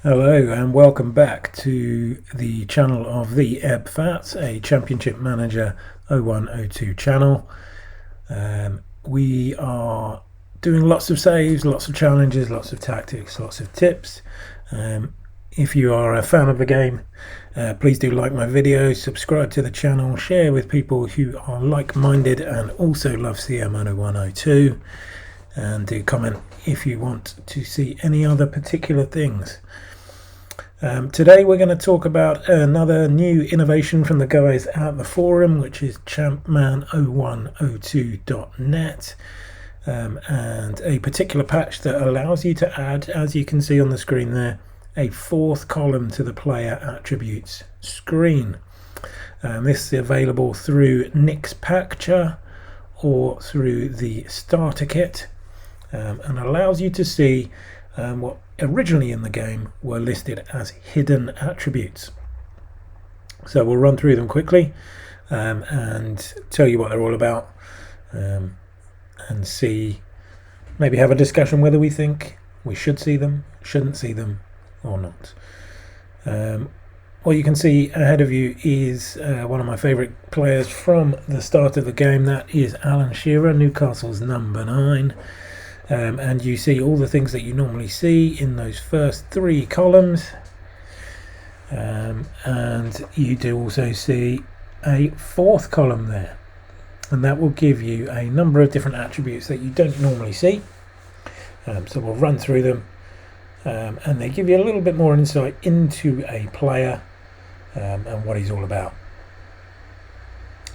Hello and welcome back to the channel of the Ebb Fats, a Championship Manager 0102 channel. We are doing lots of saves, lots of challenges, lots of tactics, lots of tips. If you are a fan of the game, please do like my videos, subscribe to the channel, share with people who are like-minded and also love CM 0102, and do comment if you want to see any other particular things. Today we're going to talk about another new innovation from the guys at the forum, which is champman0102.net, and a particular patch that allows you to add, as you can see on the screen there, a fourth column to the player attributes screen. This is available through Nix Pacture or through the starter kit, and allows you to see what originally in the game were listed as hidden attributes. So we'll run through them quickly and tell you what they're all about, and see, maybe have a discussion whether we think we should see them, shouldn't see them or not. What you can see ahead of you is one of my favourite players from the start of the game. That is Alan Shearer, Newcastle's number 9. And you see all the things that you normally see in those first 3 columns, and you do also see a fourth column there, and that will give you a number of different attributes that you don't normally see. So we'll run through them, and they give you a little bit more insight into a player and what he's all about.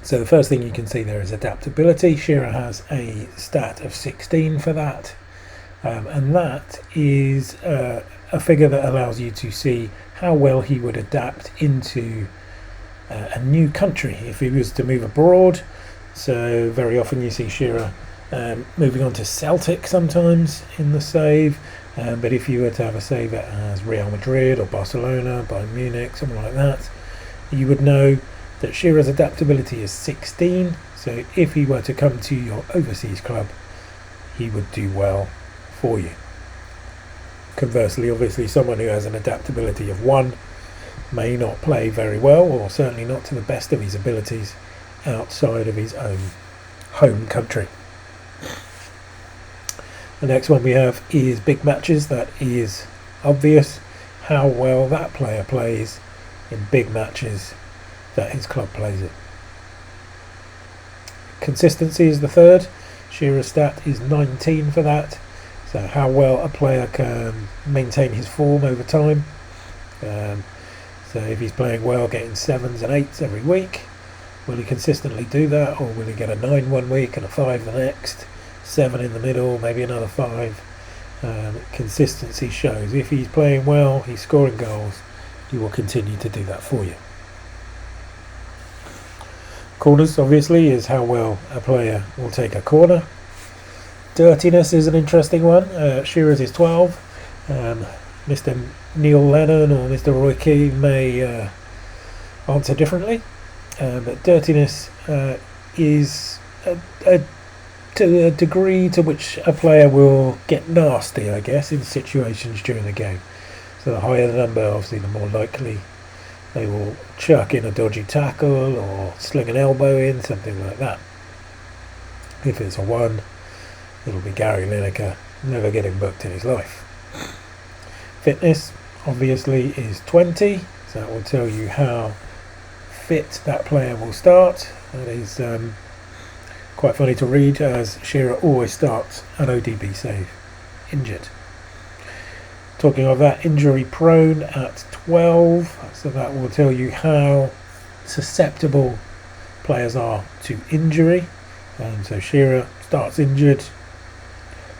So the first thing you can see there is adaptability. Shearer has a stat of 16 for that, and that is a figure that allows you to see how well he would adapt into a new country if he was to move abroad. So very often you see Shearer moving on to Celtic sometimes in the save, but if you were to have a save as Real Madrid or Barcelona, Bayern Munich, something like that, you would know that Shearer's adaptability is 16, so if he were to come to your overseas club, he would do well for you. Conversely, obviously, someone who has an adaptability of 1 may not play very well, or certainly not to the best of his abilities, outside of his own home country. The next one we have is big matches. That is obvious how well that player plays in big matches that his club plays it. Consistency is the third. Shearer's stat is 19 for that, so how well a player can maintain his form over time. So if he's playing well, getting 7s and 8s every week, will he consistently do that, or will he get a 9 one week and a 5 the next, 7 in the middle, maybe another 5? Consistency shows. If he's playing well, he's scoring goals, he will continue to do that for you. Corners, obviously, is how well a player will take a corner. Dirtiness is an interesting one. Shearer's is 12. Mr. Neil Lennon or Mr. Roy Keane may answer differently, but dirtiness is to a degree to which a player will get nasty, I guess, in situations during the game. So the higher the number, obviously, the more likely they will chuck in a dodgy tackle or sling an elbow in, something like that. If it's a 1, it'll be Gary Lineker, never getting booked in his life. Fitness, obviously, is 20, so that will tell you how fit that player will start. That is quite funny to read, as Shearer always starts an ODB save injured. Talking of that, injury prone at 12, so that will tell you how susceptible players are to injury. So Shearer starts injured,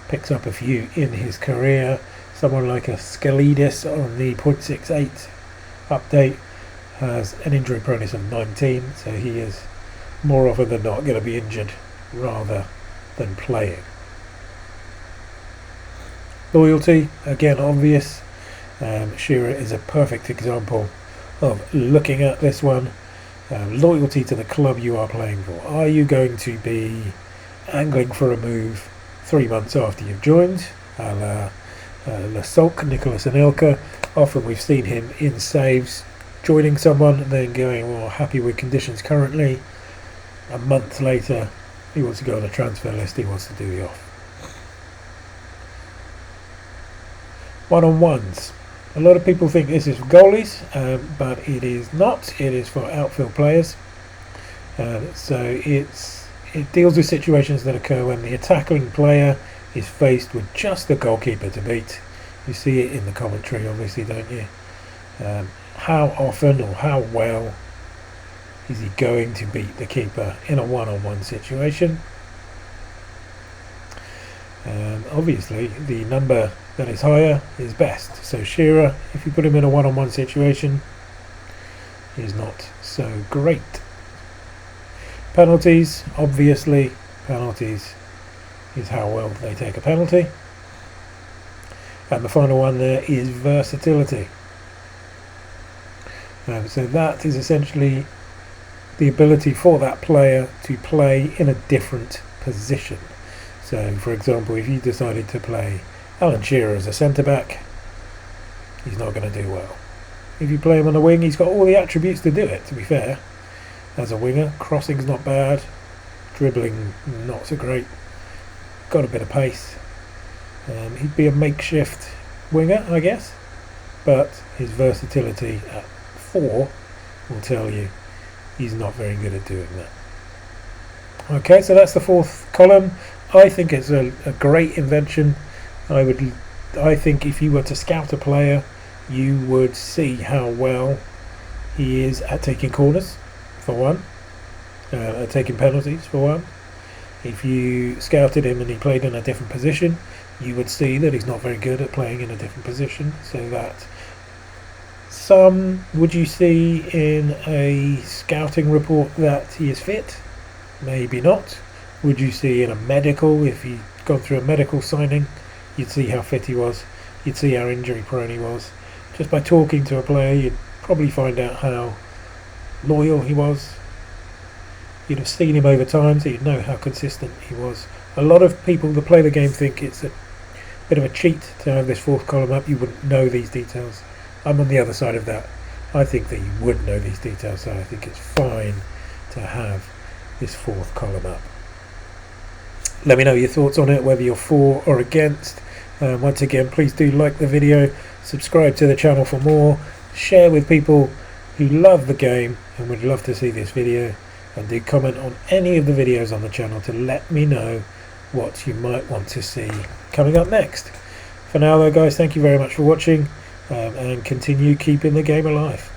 picks up a few in his career. Someone like a Scalidis on the 0.68 update has an injury proneness of 19, so he is more often than not going to be injured rather than playing. Loyalty, again obvious. Shearer is a perfect example of looking at this one. Loyalty to the club you are playing for. Are you going to be angling for a move 3 months after you've joined, a la Lassalk, Nicholas Anelka. Often we've seen him in saves, joining someone and then going, well, happy with conditions currently. A month later, he wants to go on a transfer list, he wants to do the off. One-on-ones. A lot of people think this is for goalies, but it is not. It is for outfield players. So it deals with situations that occur when the attacking player is faced with just the goalkeeper to beat. You see it in the commentary, obviously, don't you? How often or how well is he going to beat the keeper in a one-on-one situation? Obviously, the number that is higher is best. So Shearer, if you put him in a one-on-one situation, is not so great. Penalties, obviously, penalties is how well they take a penalty. And the final one there is versatility. So that is essentially the ability for that player to play in a different position. So, for example, if you decided to play Alan Shearer as a centre-back, he's not going to do well. If you play him on the wing, he's got all the attributes to do it, to be fair. As a winger, crossing's not bad, dribbling not so great, got a bit of pace. He'd be a makeshift winger, I guess, but his versatility at 4 will tell you he's not very good at doing that. Okay, so that's the fourth column. I think it's a great invention. I think if you were to scout a player, you would see how well he is at taking corners, for one, at taking penalties, for one. If you scouted him and he played in a different position, you would see that he's not very good at playing in a different position. So that would you see in a scouting report that he is fit? Maybe not. Would you see in a medical, if he'd gone through a medical signing, you'd see how fit he was, you'd see how injury prone he was. Just by talking to a player, you'd probably find out how loyal he was. You'd have seen him over time, so you'd know how consistent he was. A lot of people that play the game think it's a bit of a cheat to have this fourth column up. You wouldn't know these details. I'm on the other side of that. I think that you would know these details, so I think it's fine to have this fourth column up. Let me know your thoughts on it, whether you're for or against. Once again, please do like the video, subscribe to the channel for more, share with people who love the game and would love to see this video, and do comment on any of the videos on the channel to let me know what you might want to see coming up next. For now though guys, thank you very much for watching, and continue keeping the game alive.